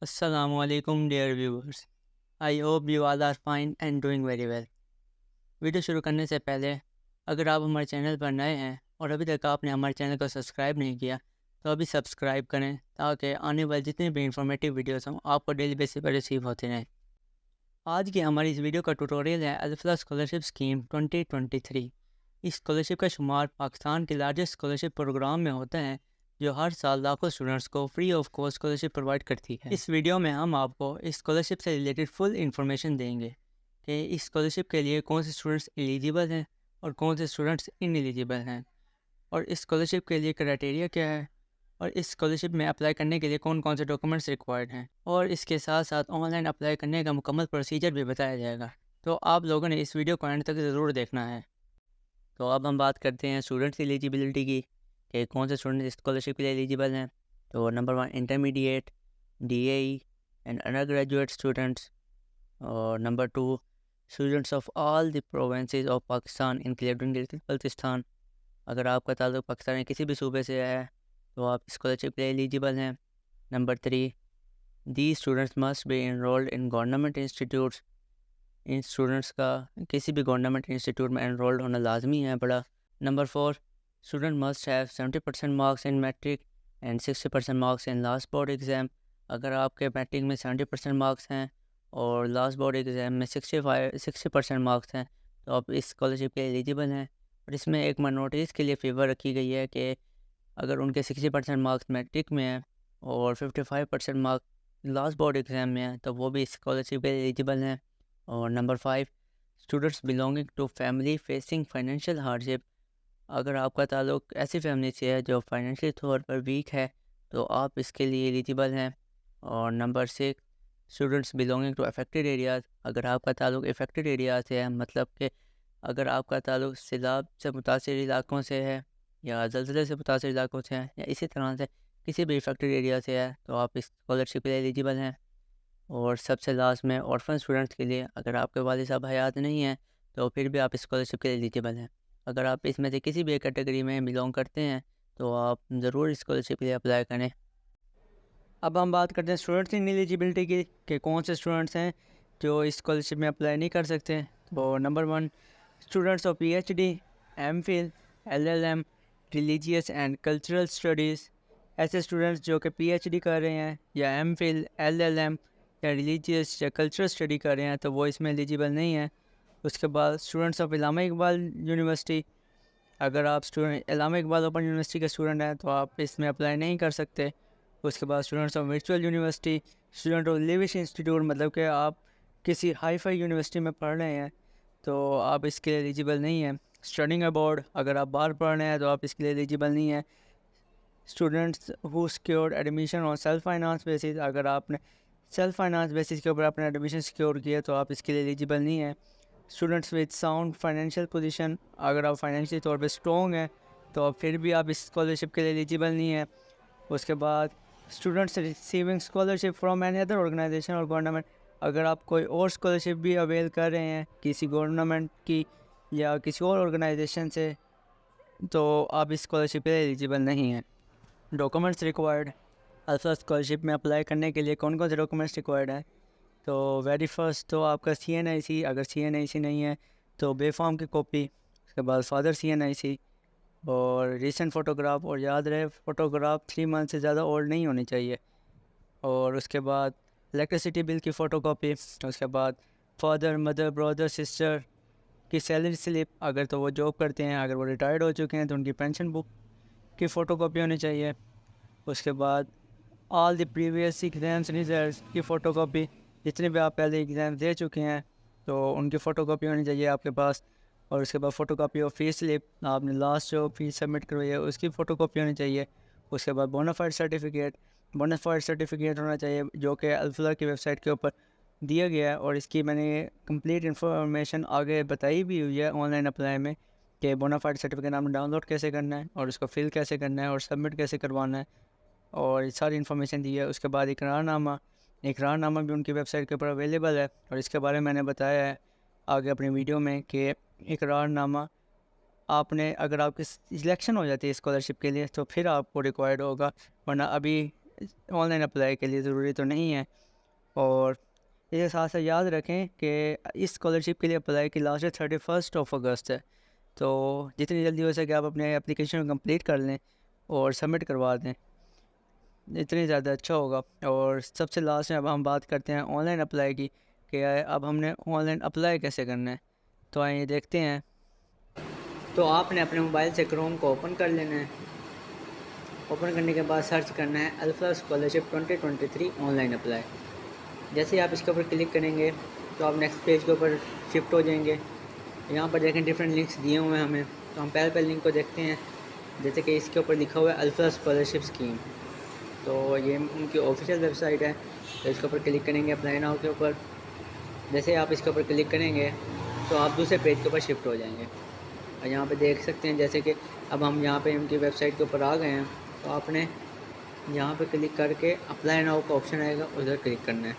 Assalamualaikum dear viewers. I hope you all are fine and doing very well. Video शुरू करने से पहले अगर आप हमारे चैनल पर नए हैं और अभी तक आपने हमारे चैनल को सब्सक्राइब नहीं किया तो अभी सब्सक्राइब करें ताकि आने वाली जितनी भी इंफॉर्मेटिव वीडियोस हों आपको डेली बेसिस पर रिसीव होते रहें। आज की हमारी इस वीडियो का ट्यूटोरियल है अल्फला स्कॉलरशिप स्कीम 2023। इस स्कॉलरशिप का शुमार पाकिस्तान के लार्जेस्ट स्कॉलरशिप प्रोग्राम में होता है जो हर साल लाखों स्टूडेंट्स को free of cost scholarship provide करती है। इस वीडियो में हम आपको इस स्कॉलरशिप से रिलेटेड फुल इंफॉर्मेशन देंगे कि इस स्कॉलरशिप के लिए कौन से स्टूडेंट्स एलिजिबल हैं और कौन से स्टूडेंट्स इनएलिजिबल हैं, और इस स्कॉलरशिप के लिए क्राइटेरिया क्या है, और इस स्कॉलरशिप में अप्लाई करने के लिए कौन कौन से डॉक्यूमेंट्स रिक्वायर्ड हैं, और इसके साथ साथ ऑनलाइन अप्लाई करने का मुकम्मल प्रोसीजर भी बताया जाएगा। तो आप लोगों ने इस वीडियो को एंड तक ज़रूर देखना है। तो अब हम बात करते हैं स्टूडेंट्स एलिजिबिलिटी की कि कौन से स्टूडेंट इस स्कॉलरशिप के लिए एलिजिबल हैं। तो number 1 intermediate, DAE and undergraduate students, और number 2 students of all the provinces of Pakistan including Baltistan. अगर आपका ताल्लुक पाकिस्तान के किसी भी सूबे से है तो आप स्कॉलरशिप के लिए एलिजिबल हैं। Number 3 the students must be enrolled in government institutes. In students का किसी भी गवर्नमेंट इंस्टीट्यूट में एनरोल्ड होना लाजमी है बड़ा। Number 4 student must have 70% marks in matric and 60% marks in last board exam. अगर आपके मैट्रिक में 70% मार्क्स हैं और लास्ट बोर्ड एग्ज़ाम में 60% मार्क्स हैं तो आप इस स्कॉलरशिप के एलिजिबल हैं। और इसमें एक माइनॉरिटीज़ के लिए फेवर रखी गई है कि अगर उनके 60% मार्क्स मैट्रिक में हैं और 55% मार्क्स लास्ट बोर्ड एग्ज़ाम में हैं तो वो भी स्कॉलरशिप के एलिजिबल हैं। और number 5 students belonging to family facing financial hardship. अगर आपका ताल्लुक ऐसी फैमिली से है जो फाइनेंशियल तौर पर वीक है तो आप इसके लिए एलिजिबल हैं। और number 6 students belonging to affected areas. अगर आपका ताल्लुक अफेक्टेड एरिया से है, मतलब कि अगर आपका ताल्लुक सैलाब से मुतासिर इलाकों से है या ज़लज़ले से मुतासिर इलाकों से है या इसी तरह से किसी भी अफेक्टेड एरिया से है तो आप इस स्कॉलरशिप के लिए एलिजिबल हैं। और सबसे लास्ट में ऑर्फन स्टूडेंट्स के लिए, अगर आपके वालिद साहब हयात नहीं हैं तो फिर भी आप स्कॉलरशिप के लिए एलिजिबल हैं। अगर आप इसमें से किसी भी एक कैटेगरी में बिलोंग करते हैं तो आप ज़रूर स्कॉलरशिप के लिए अप्लाई करें। अब हम बात करते हैं स्टूडेंट्स इन एलिजिबिलिटी की कि कौन से स्टूडेंट्स हैं जो इस स्कॉलरशिप में अप्लाई नहीं कर सकते। तो number 1 students of PhD, MPhil, LLM, religious and cultural studies. ऐसे स्टूडेंट्स जो कि PhD कर रहे हैं या MPhil, LLM या रिलीजियस या कल्चरल स्टडी कर रहे हैं तो वो इसमें एलिजिबल नहीं है। उसके बाद students of Allama Iqbal university. अगर आप स्टूडेंट इलामा इकबाल ओपन यूनिवर्सिटी के स्टूडेंट हैं तो आप इसमें अप्लाई नहीं कर सकते। उसके बाद students of virtual university, student of लिविश इंस्टीट्यूट, मतलब कि आप किसी हाई फाई यूनिवर्सिटी में पढ़ रहे हैं तो आप इसके लिए एलिजिबल नहीं हैं। स्टडिंग अबॉर्ड, अगर आप बाहर पढ़ रहे हैं तो आप इसके लिए एलिजिबल नहीं हैं। Students who secured admission on self finance basis, अगर आपने सेल्फ फाइनेंस बेसिस के ऊपर अपना एडमिशन सिक्योर किया तो आप इसके लिए एलिजिबल नहीं है। Students with sound financial position, अगर आप फाइनेंशियल तौर पे स्ट्रॉन्ग हैं तो फिर भी आप इस स्कॉलरशिप के लिए एलिजिबल नहीं है। उसके बाद students receiving scholarship from any other organisation और गवर्नमेंट, अगर आप कोई और स्कॉलरशिप भी अवेल कर रहे हैं किसी गवर्नमेंट की या किसी और ऑर्गेनाइजेशन से तो आप इस स्कॉलरशिप के लिए एलिजिबल नहीं हैं। डॉक्यूमेंट्स रिक्वायर्ड, अल्फा स्कॉलरशिप में अप्लाई करने के लिए कौन कौन से डॉक्यूमेंट्स रिक्वायर्ड हैं। तो वेरी फर्स्ट तो आपका CNIC, अगर CNIC नहीं है तो बे फॉर्म की कॉपी। उसके बाद फादर CNIC और रीसेंट फ़ोटोग्राफ, और याद रहे फ़ोटोग्राफ 3 मंथ से ज़्यादा ओल्ड नहीं होनी चाहिए। और उसके बाद इलेक्ट्रिसिटी बिल की फ़ोटोकॉपी। उसके बाद फादर, मदर, ब्रदर, सिस्टर की सैलरी स्लिप, अगर तो वो जॉब करते हैं, अगर वो रिटायर्ड हो चुके हैं तो उनकी पेंशन बुक की फ़ोटोकॉपी होनी चाहिए। उसके बाद all the previous exams results की फ़ोटोकॉपी, जितने भी आप पहले एग्ज़ाम दे चुके हैं तो उनकी फ़ोटोकॉपी होनी चाहिए आपके पास। और उसके बाद फ़ोटोकॉपी ऑफ फीस स्लिप, आपने लास्ट जो फीस सबमिट करवाई है उसकी फ़ोटोकॉपी होनी चाहिए। उसके बाद बोनाफाइड सर्टिफिकेट होना चाहिए जो कि अल्फला की वेबसाइट के ऊपर दिया गया है, और इसकी मैंने कंप्लीट इन्फॉर्मेशन आगे बताई भी हुई है ऑनलाइन अप्लाई में कि बोनाफाइड सर्टिफिकेट आपने डाउनलोड कैसे करना है और उसको फिल कैसे करना है और सबमिट कैसे करवाना है, और ये सारी इन्फॉर्मेशन दी है। उसके बाद इकरारनामा भी उनकी वेबसाइट के ऊपर अवेलेबल है, और इसके बारे में मैंने बताया है आगे अपनी वीडियो में कि इकरारनामा आपने, अगर आपकी सिलेक्शन हो जाती है स्कॉलरशिप के लिए तो फिर आपको रिक्वायर्ड होगा, वरना अभी ऑनलाइन अप्लाई के लिए ज़रूरी तो नहीं है। और इसके साथ साथ याद रखें कि इस स्कॉलरशिप के लिए अप्लाई की लास्ट डेट 31 अगस्त है। तो जितनी जल्दी हो सके आप अपने एप्लीकेशन को कंप्लीट कर लें और सबमिट करवा दें, इतनी ज़्यादा अच्छा होगा। और सबसे लास्ट में अब हम बात करते हैं ऑनलाइन अप्लाई की, कि अब हमने ऑनलाइन अप्लाई कैसे करना है। तो आइए देखते हैं। तो आपने अपने मोबाइल से क्रोम को ओपन कर लेना है। ओपन करने के बाद सर्च करना है अल्फ़ा स्कॉलरशिप 2023 ऑनलाइन अप्लाई। जैसे ही आप इसके ऊपर क्लिक करेंगे तो आप नेक्स्ट पेज के ऊपर शिफ्ट हो जाएंगे। यहाँ पर देखें डिफरेंट लिंक्स दिए हुए हैं हमें, तो हम पहले लिंक को देखते हैं। जैसे कि इसके ऊपर लिखा हुआ है अल्फ़ा स्कॉलरशिप स्कीम, तो ये उनकी ऑफिशियल वेबसाइट है। तो इसके ऊपर क्लिक करेंगे अप्लाई नाउ के ऊपर। जैसे आप इसके ऊपर क्लिक करेंगे तो आप दूसरे पेज के ऊपर शिफ्ट हो जाएंगे। और यहाँ पे देख सकते हैं जैसे कि अब हम यहाँ पे उनकी वेबसाइट के ऊपर आ गए हैं। तो आपने यहाँ पे क्लिक करके अप्लाई नाउ का ऑप्शन आएगा, उधर क्लिक करना है,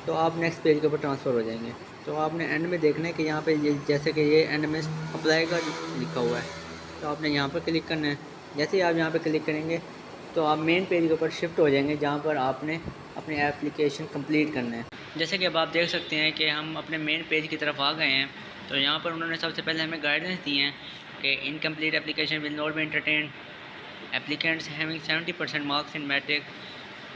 तो आप नेक्स्ट पेज के ऊपर ट्रांसफ़र हो जाएंगे। तो आपने एंड में देखना है कि यहाँ पे ये जैसे कि ये एंड में अप्लाई का लिखा हुआ है, तो आपने यहाँ पर क्लिक करना है। जैसे ही आप यहाँ पर क्लिक करेंगे तो आप मेन पेज के ऊपर शिफ्ट हो जाएंगे, जहाँ पर आपने अपनी एप्लीकेशन कंप्लीट करना है। जैसे कि अब आप देख सकते हैं कि हम अपने मेन पेज की तरफ आ गए हैं। तो यहाँ पर उन्होंने सबसे पहले हमें गाइडेंस दी हैं कि incomplete application will not be entertain, applicants having 70% marks in matric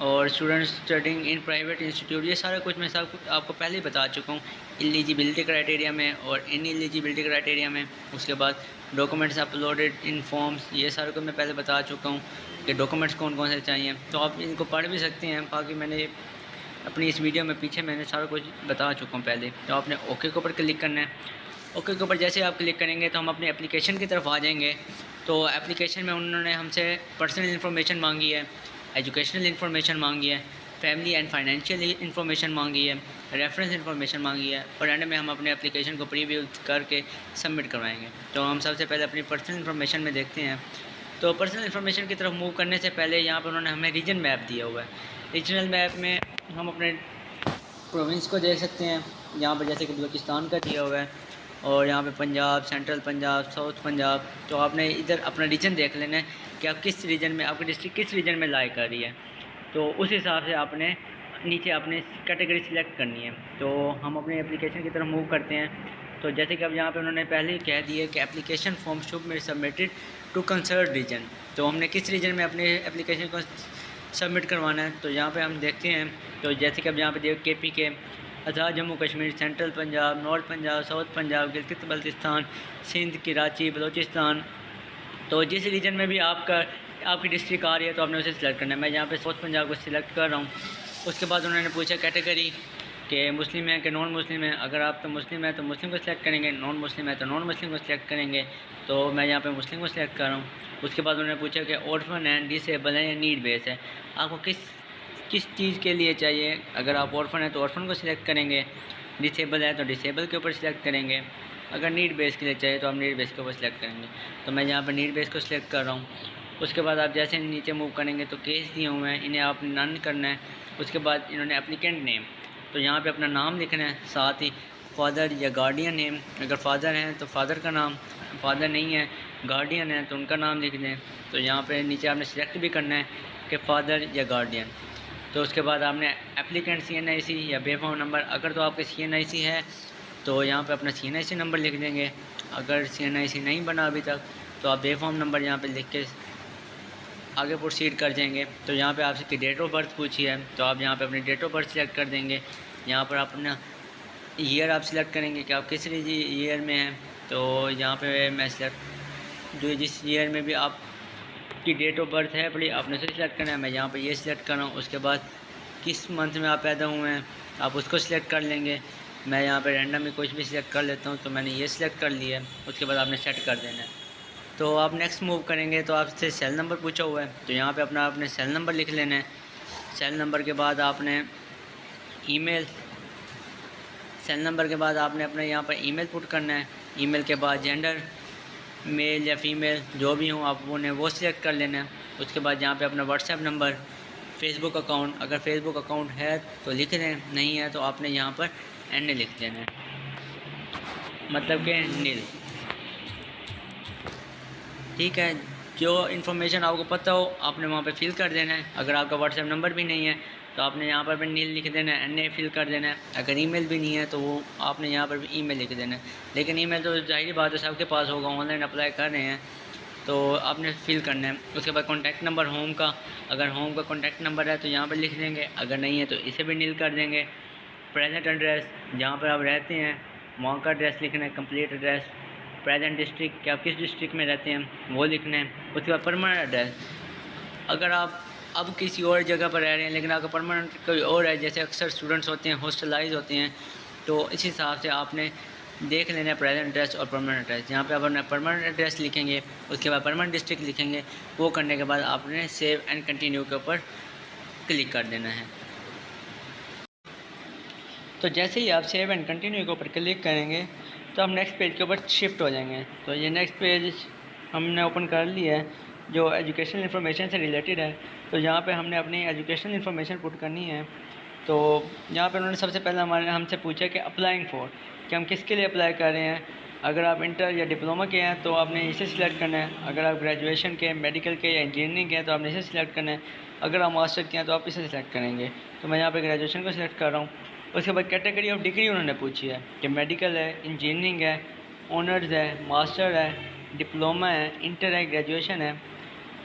और students studying in private institute. ये सारा कुछ मैं सब कुछ आपको पहले ही बता चुका हूँ एलिजिबिलिटी क्राइटेरिया में और इन एलिजिबिलिटी क्राइटेरिया में। उसके बाद डॉक्यूमेंट्स अपलोडेड इन फॉर्म्स, ये सारा कुछ मैं पहले बता चुका हूँ कि डॉक्यूमेंट्स कौन कौन से चाहिए। तो आप इनको पढ़ भी सकते हैं, बाकी मैंने अपनी इस वीडियो में पीछे मैंने सारा कुछ बता चुका हूँ पहले। तो आपने ओके के ऊपर क्लिक करना है। ओके के ऊपर जैसे आप क्लिक करेंगे तो हम अपनी एप्लीकेशन की तरफ आ जाएंगे। तो एप्लीकेशन में उन्होंने हमसे पर्सनल इन्फॉर्मेशन मांगी है, एजुकेशनल इन्फॉर्मेशन मांगी है, फैमिली एंड फाइनेंशियल इन्फॉर्मेशन मांगी है, रेफरेंस इन्फॉर्मेशन मांगी है, और एंड में हम अपने एप्लीकेशन को प्रीव्यू करके सबमिट करवाएंगे। तो हम सबसे पहले अपनी पर्सनल इन्फॉर्मेशन में देखते हैं। तो पर्सनल इन्फॉर्मेशन की तरफ मूव करने से पहले यहाँ पर उन्होंने हमें रीजन मैप दिया हुआ है। रीजनल मैप में हम अपने प्रोविंस को देख सकते हैं। यहाँ पर जैसे कि बलूचिस्तान का दिया हुआ है, और यहाँ पे पंजाब, सेंट्रल पंजाब, साउथ पंजाब। तो आपने इधर अपना रीजन देख लेना है कि आप किस रीजन में, आपकी डिस्ट्रिक्ट किस रीजन में लाई कर रही है। तो उस हिसाब से आपने नीचे अपने कैटेगरी सिलेक्ट करनी है। तो हम अपने एप्लीकेशन की तरफ मूव करते हैं। तो जैसे कि अब यहाँ पे उन्होंने पहले ही कह दिया कि application form should be submitted to concern region. तो हमने किस रीजन में अपने एप्लीकेशन को सबमिट करवाना है, तो यहाँ पे हम देखते हैं। तो जैसे कि अब यहाँ पे देखो KP के, Azad Jammu Kashmir, central Punjab, north Punjab, south Punjab, Gilgit Baltistan, Sindh, Karachi, Balochistan. तो जिस रीजन में भी आपकी डिस्ट्रिक्ट आ रही है तो आपने उसे सिलेक्ट करना है। मैं यहाँ पे साउथ पंजाब को सिलेक्ट कर रहा हूँ। उसके बाद उन्होंने पूछा कैटेगरी कि मुस्लिम है कि नॉन मुस्लिम है। अगर आप तो मुस्लिम है तो मुस्लिम को सिलेक्ट करेंगे, नॉन मुस्लिम है तो नॉन मुस्लिम को सिलेक्ट करेंगे। तो मैं यहाँ पे मुस्लिम को सिलेक्ट कर रहा हूँ। उसके बाद उन्होंने पूछा कि ऑर्फन है, डिसेबल है या नीड बेस है, आपको किस चीज़ के लिए चाहिए। अगर आप ऑर्फन है तो ऑर्फन को सिलेक्ट करेंगे, डिसेबल है तो डिसेबल के ऊपर सिलेक्ट करेंगे, अगर नीड बेस के लिए चाहिए तो आप नीड बेस के ऊपर सिलेक्ट करेंगे। तो मैं यहाँ पर नीड बेस को सिलेक्ट कर रहा हूँ। उसके बाद आप जैसे नीचे मूव करेंगे तो केस दिए हुए हैं, इन्हें आपने नन करना है। उसके बाद इन्होंने एप्लीकेंट नेम, तो यहाँ पे अपना नाम लिखना है, साथ ही फादर या गार्डियन नेम। अगर फादर हैं तो फादर का नाम, फादर नहीं है गार्डियन है तो उनका नाम लिख दें। तो यहाँ पे नीचे आपने सिलेक्ट भी करना है कि फ़ादर या गार्डियन। तो उसके बाद आपने एप्लीकेंट CNIC या बेफॉर्म नंबर, अगर तो आपके CNIC है तो यहाँ पे अपना CNIC नंबर लिख देंगे। अगर CNIC नहीं बना अभी तक तो आप बेफॉर्म नंबर यहाँ पे लिख के आगे प्रोसीड कर जाएंगे। तो यहाँ पे आपसे डेट ऑफ बर्थ पूछी है, तो आप यहाँ पे अपनी डेट ऑफ बर्थ सिलेक्ट कर देंगे। यहाँ पर अपना ईयर आप सिलेक्ट करेंगे कि आप किस ईयर में हैं। तो यहाँ पे मैं सिलेक्ट जो जिस ईयर में भी आपकी डेट ऑफ बर्थ है बड़ी आपने उसे सिलेक्ट करना है। मैं यहाँ पे ये सिलेक्ट कर रहा हूँ। उसके बाद किस मंथ में आप पैदा हुए हैं आप उसको सिलेक्ट कर लेंगे। मैं यहाँ पे रैंडम में कुछ भी सिलेक्ट कर लेता हूँ, तो मैंने ये सिलेक्ट कर लिया है। उसके बाद आपने सेट कर देना है। तो आप नेक्स्ट मूव करेंगे तो आपसे सेल नंबर पूछा हुआ है, तो यहाँ पे अपने सेल नंबर लिख लेना है। सेल नंबर के बाद आपने ईमेल, सेल नंबर के बाद आपने अपने यहाँ पर ईमेल पुट करना है। ईमेल के बाद जेंडर, मेल या फीमेल जो भी हो आप उन्हें वो सिलेक्ट कर लेना है। उसके बाद यहाँ पे अपना व्हाट्सएप नंबर, फेसबुक अकाउंट, अगर फेसबुक अकाउंट है तो लिख दें, नहीं है तो आपने यहाँ पर NA लिख देना है, मतलब कि नील। ठीक है, जो इन्फॉर्मेशन आपको पता हो आपने वहाँ पे फिल कर देना है। अगर आपका व्हाट्सएप नंबर भी नहीं है तो आपने यहाँ पर भी नील लिख देना है, NA फिल कर देना है। अगर ईमेल भी नहीं है तो वो आपने यहाँ पर भी ईमेल लिख देना है। लेकिन ईमेल तो ज़ाहिर बात है सबके पास होगा, ऑनलाइन अप्लाई कर रहे हैं तो आपने फिल करना है। उसके बाद कॉन्टैक्ट नंबर होम का, अगर होम का कॉन्टैक्ट नंबर है तो यहाँ पर लिख देंगे, अगर नहीं है तो इसे भी नील कर देंगे। प्रेजेंट एड्रेस जहाँ पर आप रहते हैं वहाँ का एड्रेस लिखना है, कंप्लीट एड्रेस। प्रेजेंट डिस्ट्रिक्ट कि आप किस डिस्ट्रिक्ट में रहते हैं वो लिखना है। उसके बाद परमानेंट एड्रेस, अगर आप अब किसी और जगह पर रह रहे हैं लेकिन आपका परमानेंट कोई और है, जैसे अक्सर स्टूडेंट्स होते हैं हॉस्टलाइज होते हैं, तो इस हिसाब से आपने देख लेना है प्रेजेंट एड्रेस और परमानेंट एड्रेस। यहाँ पे आप अपना परमानेंट एड्रेस लिखेंगे, उसके बाद परमानेंट डिस्ट्रिक्ट लिखेंगे। वो करने के बाद आपने सेव एंड कंटिन्यू के ऊपर क्लिक कर देना है। तो जैसे ही आप सेव एंड कंटिन्यू के ऊपर क्लिक करेंगे तो हम नेक्स्ट पेज के ऊपर शिफ्ट हो जाएंगे। तो ये नेक्स्ट पेज हमने ओपन कर लिया है जो एजुकेशनल इन्फॉर्मेशन से रिलेटेड है। तो यहाँ पे हमने अपनी एजुकेशनल इन्फॉर्मेशन पुट करनी है। तो यहाँ पे उन्होंने सबसे पहले हमसे पूछा कि अप्लाइंग फॉर, कि हम किसके लिए अप्लाई कर रहे हैं। अगर आप इंटर या डिप्लोमा के हैं तो आपने इसे सिलेक्ट करना है। अगर आप ग्रेजुएशन के, मेडिकल के या इंजीनियरिंग के हैं तो आपने इसे सिलेक्ट करना है। अगर आप मास्टर के हैं तो आप इसे सिलेक्ट करेंगे। तो मैं यहाँ पर ग्रेजुएशन को सिलेक्ट कर रहा हूँ। उसके बाद कैटेगरी ऑफ डिग्री उन्होंने पूछी है कि मेडिकल है, इंजीनियरिंग है, ऑनर्स है, मास्टर है, डिप्लोमा है, इंटर है, ग्रेजुएशन है।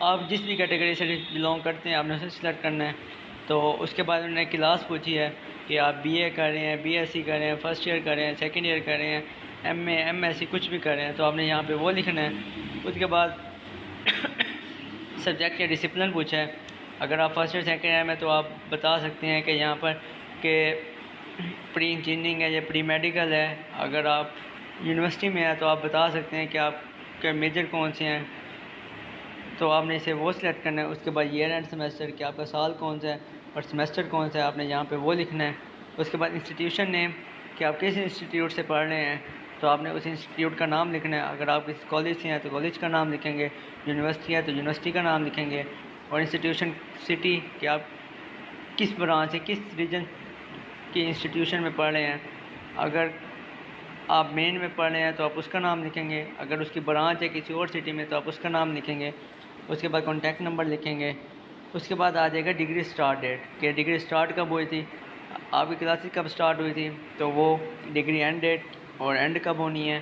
आप जिस भी कैटेगरी से बिलोंग करते हैं आपने उसे सिलेक्ट करना है। तो उसके बाद उन्होंने क्लास पूछी है कि आप BA कर रहे हैं, BSc कर रहे हैं, फर्स्ट ईयर कर रहे हैं, सेकेंड ईयर कर रहे हैं, MA, MSc कुछ भी कर रहे हैं तो आपने यहाँ पे वो लिखना है। उसके बाद सब्जेक्ट या डिसिप्लिन पूछा है। अगर आप फर्स्ट ईयर सेकेंड ईयर में तो आप बता सकते हैं कि यहाँ पर कि प्री इंजीनियरिंग है या प्री मेडिकल है। अगर आप यूनिवर्सिटी में हैं तो आप बता सकते हैं कि आपके मेजर कौन से हैं, तो आपने इसे वो सिलेक्ट करना है। उसके बाद ईयर एंड सेमेस्टर कि आपका साल कौन सा है और सेमेस्टर कौन सा है, आपने यहाँ पे वो लिखना है। उसके बाद इंस्टीट्यूशन नेम कि आप किस इंस्टीट्यूट से पढ़ रहे हैं तो आपने उस इंस्टीट्यूट का नाम लिखना है। अगर आप किस कॉलेज से हैं तो कॉलेज का नाम लिखेंगे, यूनिवर्सिटी है तो यूनिवर्सिटी का नाम लिखेंगे। और इंस्टीट्यूशन सिटी कि आप किस ब्रांच से, किस रीजन की इंस्टीट्यूशन में पढ़ रहे हैं। अगर आप मेन में पढ़ रहे हैं तो आप उसका नाम लिखेंगे। अगर उसकी ब्रांच है किसी और सिटी में तो आप उसका नाम लिखेंगे। उसके बाद कॉन्टैक्ट नंबर लिखेंगे। उसके बाद आ जाएगा डिग्री स्टार्ट डेट कि डिग्री स्टार्ट कब हुई थी, आपकी क्लासेस कब स्टार्ट हुई थी, तो वो डिग्री एंड डेट और एंड कब होनी है।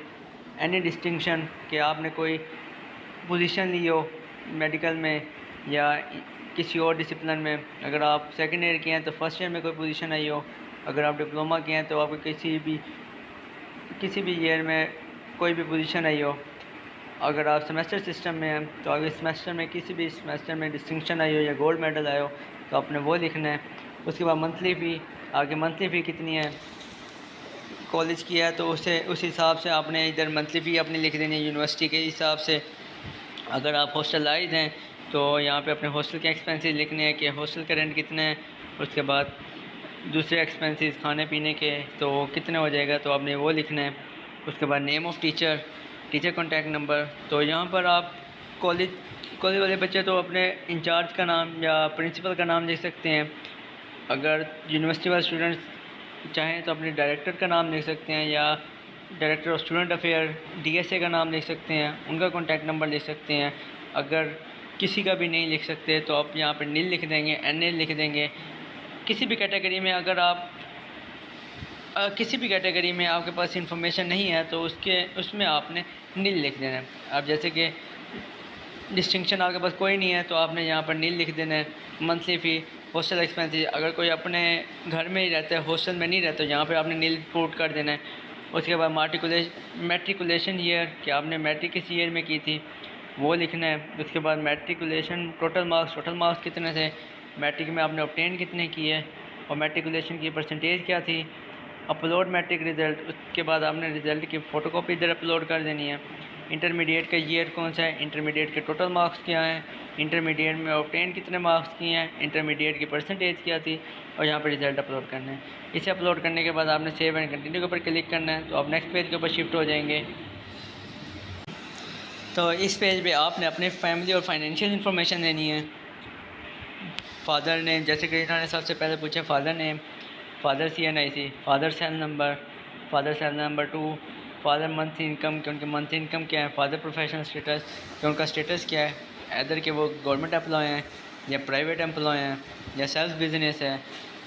एनी डिस्टिंक्शन कि आपने कोई पोजीशन ली हो मेडिकल में या किसी और डिसिप्लिन में। अगर आप सेकेंड ईयर के हैं तो फर्स्ट ईयर में कोई पोजीशन आई हो। अगर आप डिप्लोमा के हैं तो आपको किसी भी ईयर में कोई भी पोजीशन आई हो। अगर आप सेमेस्टर सिस्टम में हैं तो अगर सेमेस्टर में किसी भी सेमेस्टर में डिस्टिंक्शन आई हो या गोल्ड मेडल आए हो तो आपने वो लिखना है। उसके बाद मंथली फ़ी, आगे मंथली फ़ी कितनी है, कॉलेज की है तो उस हिसाब से आपने इधर मंथली फ़ी अपनी लिख देनी है यूनिवर्सिटी के हिसाब से। अगर आप हॉस्टलाइज हैं तो यहाँ पे अपने हॉस्टल के एक्सपेंसेस लिखने हैं कि हॉस्टल का रेंट कितना है। उसके बाद दूसरे एक्सपेंसेस खाने पीने के तो कितने हो जाएगा तो आपने वो लिखना है। उसके बाद name of teacher, teacher contact number. तो यहाँ पर आप कॉलेज वाले बच्चे तो अपने इंचार्ज का नाम या प्रिंसिपल का नाम लिख सकते हैं। अगर यूनिवर्सिटी वाले स्टूडेंट्स चाहें तो अपने डायरेक्टर का नाम लिख सकते हैं या director of student affair DSA का नाम लिख सकते हैं, उनका कॉन्टैक्ट नंबर लिख सकते हैं। अगर किसी का भी नहीं लिख सकते तो आप यहाँ पर नील लिख देंगे, NA लिख देंगे। किसी भी कैटेगरी में अगर आप किसी भी कैटेगरी में आपके पास इंफॉर्मेशन नहीं है तो उसमें आपने नील लिख देना है। अब जैसे कि डिस्टिंक्शन आपके पास कोई नहीं है तो आपने यहाँ पर नील लिख देना है। मंथली फ़ी, हॉस्टल एक्सपेंसेस, अगर कोई अपने घर में ही रहता है हॉस्टल में नहीं रहता तो यहाँ पर आपने नील पुट कर देना है। उसके बाद मैट्रिकुलेशन ईयर कि आपने मैट्रिक किस ईयर में की थी वो लिखना है। उसके बाद मैट्रिकुलेशन टोटल मार्क्स कितने थे, मैट्रिक में आपने ऑब्टेन कितने किए और मैट्रिकुलेशन की परसेंटेज क्या थी। अपलोड मैट्रिक रिज़ल्ट, उसके बाद आपने रिज़ल्ट की फ़ोटोकॉपी इधर अपलोड कर देनी है। इंटरमीडिएट का ईयर कौन सा है, इंटरमीडिएट के टोटल मार्क्स क्या हैं, इंटरमीडिएट में ऑब्टेन कितने मार्क्स किए हैं, इंटरमीडिएट की परसेंटेज क्या थी और यहाँ पर रिज़ल्ट अपलोड करना है। इसे अपलोड करने के बाद आपने सेव एंड कंटिन्यू के ऊपर क्लिक करना है तो आप नेक्स्ट पेज के ऊपर शिफ्ट हो जाएंगे। तो इस पेज पे आपने अपने फैमिली और फाइनेंशियल इन्फॉर्मेशन देनी है। फादर नेम, जैसे कि इन्होंने सबसे पहले पूछा father name, father CNIC, father cell number 2, father month income कि उनकी मंथ इनकम क्या है, फादर प्रोफेशनल स्टेटस कि उनका स्टेटस क्या है, इधर के वो गवर्नमेंट एम्प्लॉय हैं या प्राइवेट एम्प्लॉय हैं या सेल्फ बिजनेस है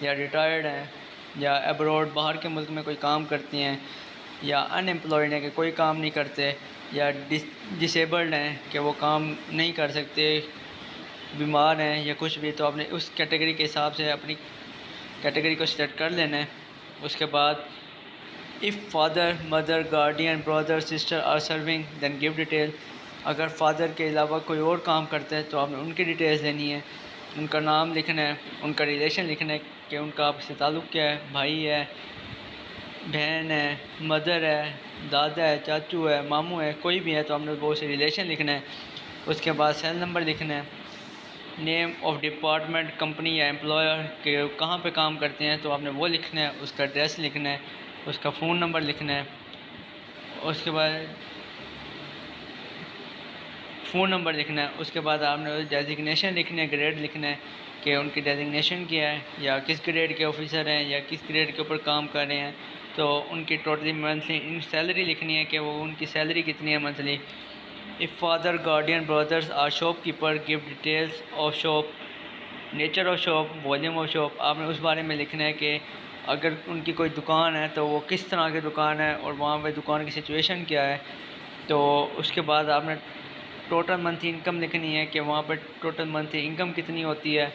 या रिटायर्ड हैं या अब्रॉड बाहर के मुल्क में कोई काम करती हैं या अनएम्प्लॉयड हैं कि कोई काम नहीं करते या डिसेबल्ड हैं कि वो काम नहीं कर सकते, बीमार हैं या कुछ भी, तो आपने उस कैटेगरी के हिसाब से अपनी कैटेगरी को सेलेक्ट कर लेना है। उसके बाद if father mother guardian brother sister are serving then give detail. अगर फादर के अलावा कोई और काम करता है तो आपने उनकी डिटेल्स देनी है, उनका नाम लिखना है, उनका रिलेशन लिखना है कि उनका आपसे ताल्लुक़ क्या है, भाई है, बहन है, मदर है, दादा है, चाचू है, मामू है, कोई भी है तो आपने वो से रिलेशन लिखना है। उसके बाद सेल नंबर लिखना है, नेम ऑफ डिपार्टमेंट कंपनी या एम्प्लॉयर के कहाँ पे काम करते हैं तो आपने वो लिखना है, उसका एड्रेस लिखना है, उसका फ़ोन नंबर लिखना है। उसके बाद फ़ोन नंबर लिखना है। उसके बाद आपने डेजिग्नेशन लिखना है, ग्रेड लिखना है कि उनकी डेजिग्नेशन क्या है या किस ग्रेड के ऑफिसर हैं या किस ग्रेड के ऊपर काम कर रहे हैं, तो उनकी टोटली मंथली सैलरी लिखनी है कि वो उनकी सैलरी कितनी है monthly. If father guardian brothers are shopkeeper give details of shop, nature of shop, volume of shop, आपने उस बारे में लिखना है कि अगर उनकी कोई दुकान है तो वो किस तरह की दुकान है और वहाँ पे दुकान की सिचुएशन क्या है। तो उसके बाद आपने टोटल मंथली इनकम लिखनी है कि वहाँ पर टोटल मंथली इनकम कितनी होती है,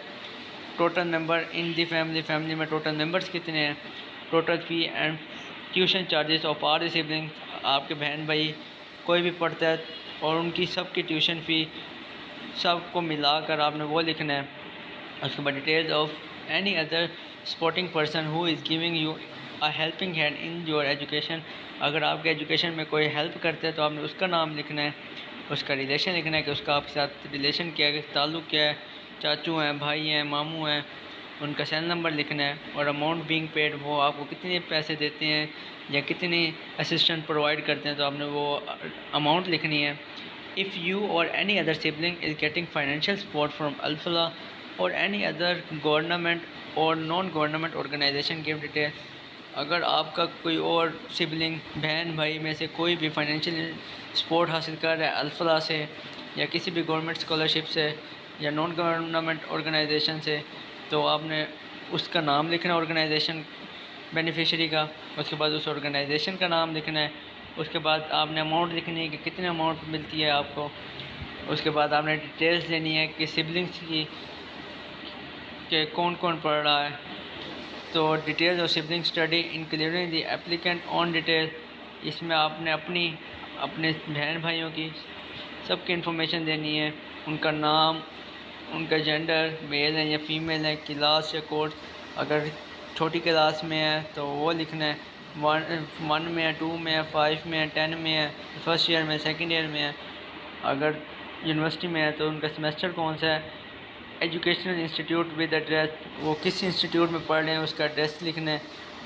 total member in the family, family में टोटल मेंबर्स कितने हैं, total fee and tuition charges of our sibling, आपके बहन भाई कोई भी पढ़ता है और उनकी सब की ट्यूशन फ़ी सबको मिलाकर आपने वो लिखना है। उसके बाद details of any other supporting person who is giving you a helping hand in your education, अगर आपके एजुकेशन में कोई हेल्प करता है तो आपने उसका नाम लिखना है, उसका रिलेशन लिखना है कि उसका आपके साथ रिलेशन क्या है, ताल्लुक़ क्या है, चाचू हैं, भाई हैं, मामू हैं, उनका सेल नंबर लिखना है और अमाउंट बीइंग पेड, वो आपको कितने पैसे देते हैं या कितनी असिस्टेंट प्रोवाइड करते हैं तो आपने वो अमाउंट लिखनी है। If you or any other sibling is getting financial support from Alfalah or any other government or non government organisation give detail, अगर आपका कोई और सिबलिंग बहन भाई में से कोई भी फाइनेंशियल सपोर्ट हासिल कर रहा है अल्फला से या किसी भी गवर्नमेंट स्कॉलरशिप से या नॉन गवर्नमेंट ऑर्गेनाइजेशन से, तो आपने उसका नाम लिखना है ऑर्गेनाइजेशन बेनिफिशियरी का, उसके बाद उस ऑर्गेनाइजेशन का नाम लिखना है, उसके बाद आपने अमाउंट लिखनी है कि कितनी अमाउंट मिलती है आपको, उसके बाद आपने डिटेल्स देनी है कि सिबलिंग्स की कि कौन कौन पढ़ रहा है, तो डिटेल्स और sibling study including the applicant on detail, इसमें आपने अपने बहन भाइयों की सबकी इन्फॉर्मेशन देनी है, उनका नाम, उनका जेंडर, मेल है या फीमेल है, क्लास या कोर्स, अगर छोटी क्लास में है तो वो लिखना है, 1 में है, 2 में है, 5 में है, 10 में है, फर्स्ट ईयर में, सेकंड ईयर में है, अगर यूनिवर्सिटी में है तो उनका सेमेस्टर कौन सा है, एजुकेशनल इंस्टीट्यूट विद एड्रेस, वो किस इंस्टीट्यूट में पढ़ रहे हैं उसका एड्रेस लिखना है।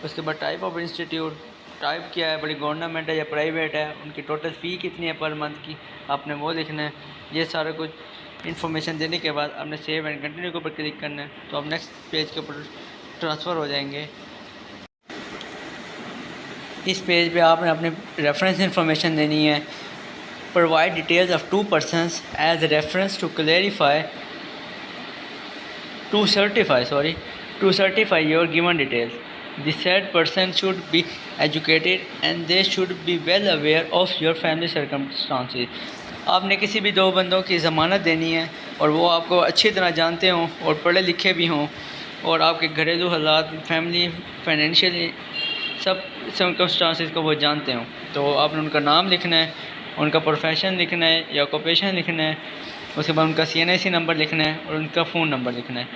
उसके बाद टाइप ऑफ इंस्टीट्यूट, टाइप क्या है, बड़ी गवर्नमेंट है या प्राइवेट है, उनकी टोटल फ़ी कितनी है पर मंथ की, आपने वो लिखना है। ये सारा कुछ इन्फॉर्मेशन देने के बाद आपने सेव एंड कंटिन्यू के ऊपर क्लिक करना है, तो आप नेक्स्ट पेज के ऊपर ट्रांसफ़र हो जाएंगे। इस पेज पे आपने अपने रेफरेंस इन्फॉर्मेशन देनी है, provide details of 2 persons as reference to clarify to certify your given details. The said person should be educated and they should be well aware of your family circumstances. आपने किसी भी 2 बंदों की ज़मानत देनी है और वो आपको अच्छी तरह जानते हों और पढ़े लिखे भी हों और आपके घरेलू हालात, फैमिली, फाइनेंशियल सब सर्कमस्टांसेस को वो जानते हों। तो आपने उनका नाम लिखना है, उनका प्रोफेशन लिखना है या ऑक्यूपेशन लिखना है, उसके बाद उनका CNIC नंबर लिखना है और उनका फ़ोन नंबर लिखना है,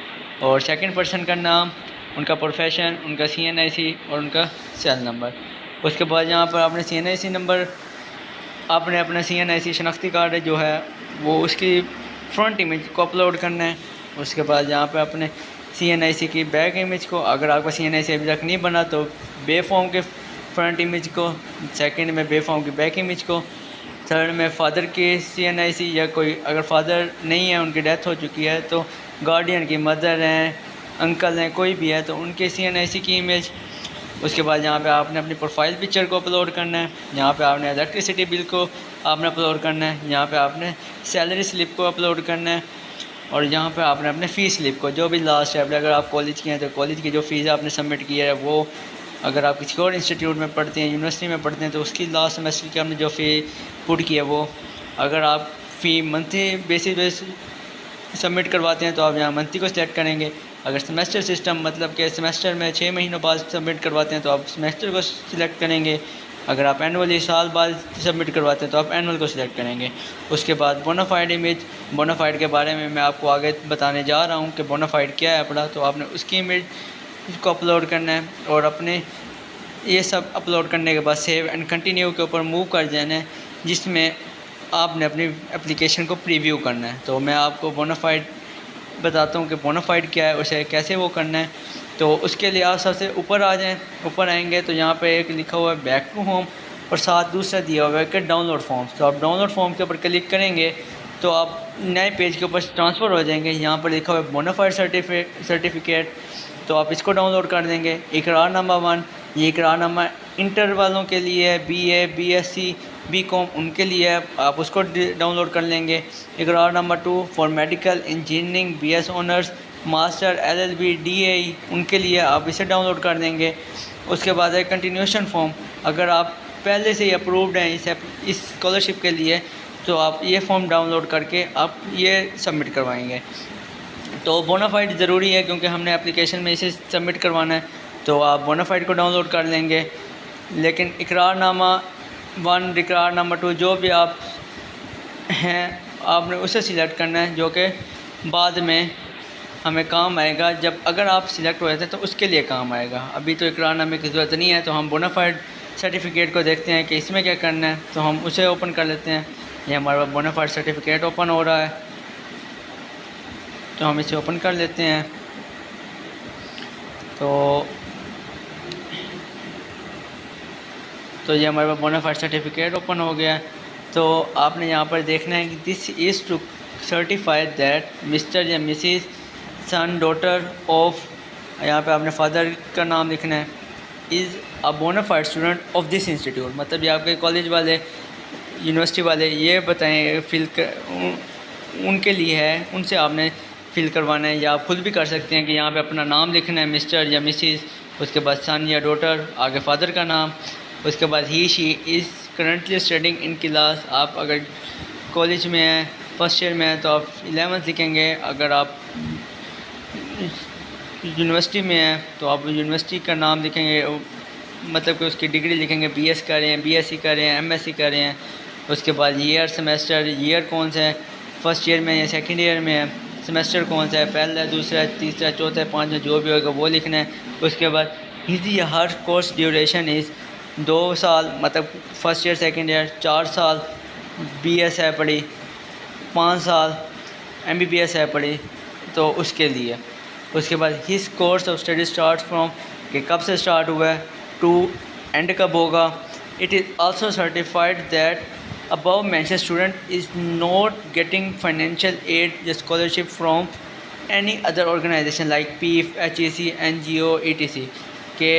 और सेकंड पर्सन का नाम, उनका प्रोफेशन, उनका CNIC और उनका सेल नंबर। उसके बाद यहाँ पर आपने CNIC नंबर, आपने अपना CNIC शनाख्ती कार्ड जो है वो उसकी फ्रंट इमेज को अपलोड करना है। उसके बाद यहाँ पर अपने CNIC की बैक इमेज को, अगर आपका CNIC अभी तक नहीं बना तो बे फॉर्म के फ्रंट इमेज को, सेकंड में बे फॉर्म की बैक इमेज को, थर्ड में फादर की CNIC या कोई अगर फादर नहीं है, उनकी डेथ हो चुकी है तो गार्डियन की, मदर हैं, अंकल हैं, कोई भी है तो उनके CNIC की इमेज, उसके बाद यहाँ पे आपने अपनी प्रोफाइल पिक्चर को अपलोड करना है, यहाँ पे आपने इलेक्ट्रिसिटी बिल को आपने अपलोड करना है, यहाँ पे आपने सैलरी स्लिप को अपलोड करना है, और यहाँ पे आपने अपने फ़ीस स्लिप को, जो भी लास्ट है, अगर आप कॉलेज की हैं तो कॉलेज की जो फ़ीस आपने सबमिट की है वो, अगर आप किसी और इंस्टीट्यूट में पढ़ते हैं, यूनिवर्सिटी में पढ़ते हैं, तो उसकी लास्ट सेमेस्टर की आपने जो फ़ी पुट की है वो, अगर आप फ़ी मंथली बेसिस सबमिट करवाते हैं तो आप यहाँ मंथली को सिलेक्ट करेंगे। अगर सेमेस्टर सिस्टम मतलब कि सेमेस्टर में 6 महीनों बाद सबमिट करवाते हैं तो आप सेमेस्टर को सिलेक्ट करेंगे। अगर आप एनुअली साल बाद सबमिट करवाते हैं तो आप एनुअल को सिलेक्ट करेंगे। उसके बाद बोनाफाइड इमेज, बोनाफाइड के बारे में मैं आपको आगे बताने जा रहा हूँ कि बोनाफाइड क्या है अपना। तो आपने उसकी इमेज को अपलोड करना है और अपने ये सब अपलोड करने के बाद सेव एंड कंटिन्यू के ऊपर मूव कर जाना है, जिसमें आपने अपनी एप्लीकेशन को प्रीव्यू करना है। तो मैं आपको बोनाफाइड बताता हूँ कि बोनाफाइड क्या है, उसे कैसे वो करना है। तो उसके लिए आप सबसे ऊपर आ जाएं। ऊपर आएंगे तो यहाँ पे एक लिखा हुआ है बैक टू होम और साथ दूसरा दिया हुआ है कि डाउनलोड फॉर्म्स। तो आप डाउनलोड फॉर्म के ऊपर क्लिक करेंगे तो आप नए पेज के ऊपर ट्रांसफ़र हो जाएंगे। यहाँ पर लिखा हुआ है बोनाफाइड सर्टिफिकेट, तो आप इसको डाउनलोड कर देंगे। इकरारनामा 1, ये इकरारनामा इंटर वालों के लिए है, BA BSc BCom उनके लिए है, आप उसको डाउनलोड कर लेंगे। इकरारनामा 2 for medical engineering BS honours master LLB DAE उनके लिए आप इसे डाउनलोड कर देंगे। उसके बाद है कंटिन्यूशन फॉर्म, अगर आप पहले से ही अप्रूव्ड हैं इस स्कॉलरशिप के लिए तो आप ये फॉर्म डाउनलोड करके आप ये सबमिट करवाएंगे। तो बोनाफाइड ज़रूरी है क्योंकि हमने एप्लीकेशन में इसे सबमिट करवाना है, तो आप बोनाफाइड को डाउनलोड कर लेंगे। लेकिन इकरारनामा 1 इकरारनामा 2 जो भी आप हैं आपने उसे सिलेक्ट करना है, जो कि बाद में हमें काम आएगा। जब अगर आप सिलेक्ट हो जाते हैं तो उसके लिए काम आएगा। अभी तो इकरारनामे की ज़रूरत नहीं है। तो हम बोनाफाइड सर्टिफिकेट को देखते हैं कि इसमें क्या करना है, तो हम उसे ओपन कर लेते हैं। ये हमारा बोनाफाइड सर्टिफिकेट ओपन हो रहा है, तो हम इसे ओपन कर लेते हैं। तो ये हमारे पास बोनाफाइड सर्टिफिकेट ओपन हो गया है। तो आपने यहाँ पर देखना है कि this is to certify that mister या मिसिस सन डॉटर ऑफ, यहाँ पे आपने फादर का नाम लिखना है, is a bona fide student of this institute. मतलब ये आपके कॉलेज वाले यूनिवर्सिटी वाले ये बताएं उनके लिए है, उनसे आपने फिल करवाना है। या आप खुद भी कर सकते हैं कि यहाँ पे अपना नाम लिखना है मिस्टर या मिसिस, उसके बाद सन या डॉटर, आगे फादर का नाम, उसके बाद ही she is currently studying in class. आप अगर कॉलेज में हैं, फर्स्ट ईयर में हैं, तो आप 11th लिखेंगे। अगर आप यूनिवर्सिटी में हैं तो आप यूनिवर्सिटी का नाम लिखेंगे, मतलब कि उसकी डिग्री लिखेंगे, BS कर रहे हैं, BSc कर रहे हैं, MSc कर रहे हैं। उसके बाद ईयर सेमेस्टर, ईयर कौन सा है, फर्स्ट ईयर में या सेकेंड ईयर में है, सेमेस्टर कौन सा है, पहला दूसरा तीसरा चौथा पाँचवा जो भी होगा वो लिखना है। उसके बाद हिज या हर कोर्स ड्यूरेशन इज़ 2 साल, मतलब फर्स्ट ईयर सेकेंड ईयर, 4 साल BS है पढ़ी, 5 साल MBBS है पढ़ी, तो उसके लिए। उसके बाद his course of study start from, कि कब से स्टार्ट हुआ है, टू एंड कब होगा। It is also certified that above mentioned student is not getting financial aid या scholarship from any other organization like PIF, HEC, NGO, etc. के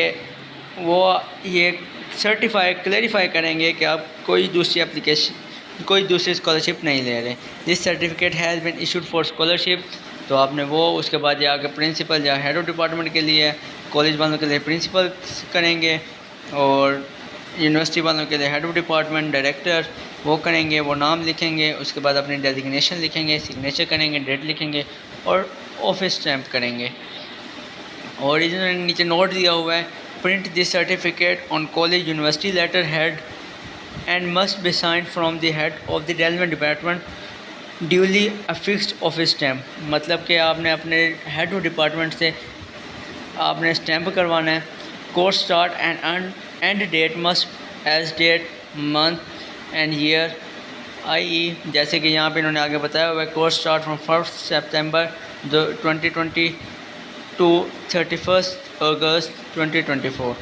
वो ये सर्टिफाई क्लैरिफाई करेंगे कि आप कोई दूसरी एप्लीकेशन, कोई दूसरी स्कॉलरशिप नहीं ले रहे। This certificate has been issued for scholarship, तो आपने वो उसके बाद या आगे प्रिंसिपल या हेड ऑफ डिपार्टमेंट के लिए, कॉलेज वालों के लिए प्रिंसिपल करेंगे, और यूनिवर्सिटी वालों के लिए हेड ऑफ डिपार्टमेंट डायरेक्टर वो करेंगे, वो नाम लिखेंगे। उसके बाद अपनी डेजिग्नेशन लिखेंगे, सिग्नेचर करेंगे, डेट लिखेंगे और ऑफिस स्टैम्प करेंगे। और इन्होंने नीचे नोट दिया हुआ है, print this certificate on college university letterhead and must be signed from the head of the relevant department duly affixed office stamp. मतलब कि आपने अपने हेड ऑफ डिपार्टमेंट से आपने स्टैम्प करवाना है। Course start and end date must as date month and year i.e. जैसे कि यहाँ पे इन्होंने आगे बताया हुआ है, कोर्स स्टार्ट फ्रॉम 1 सितंबर 2020 टू 31 अगस्त 2024।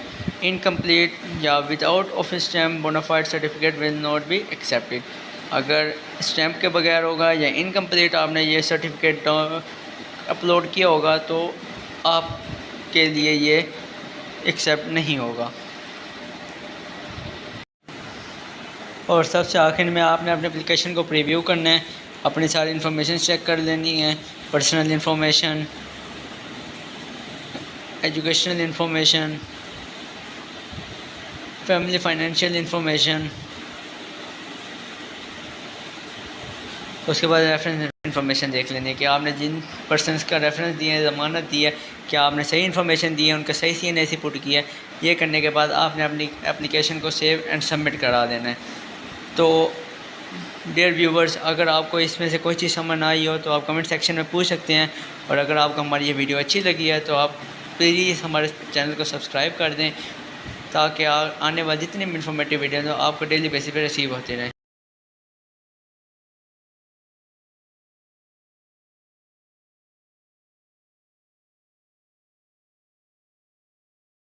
इनकम्प्लीट या without office stamp bonafide certificate will not be accepted. अगर स्टैम्प के बगैर होगा या इनकम्प्लीट आपने ये सर्टिफिकेट अपलोड किया होगा तो आपके लिए ये एक्सेप्ट नहीं होगा। और सबसे आखिर में आपने अपने एप्लीकेशन को प्रीव्यू करना है, अपनी सारी इन्फॉर्मेशन चेक कर लेनी है, personal information, educational information, family financial information, उसके बाद रेफरेंस इन्फॉर्मेशन देख लेनी है कि आपने जिन पर्सनस का रेफरेंस दिए हैं, ज़मानत दी है, क्या आपने सही इन्फॉर्मेशन दी है, उनका सही CNAC पुट किया है। ये करने के बाद आपने अपनी एप्लीकेशन को सेव एंड सबमिट करा देना है। तो डियर व्यूवर्स, अगर आपको इसमें से कोई चीज़ समझ ना आई हो तो आप कमेंट सेक्शन में पूछ सकते हैं, और अगर आपको हमारी ये वीडियो अच्छी लगी है तो आप प्लीज़ हमारे चैनल को सब्सक्राइब कर दें, ताकि आने वाली जितनी भी इन्फॉर्मेटिव वीडियो हो आपको डेली बेसिस पे रिसीव होती रहें।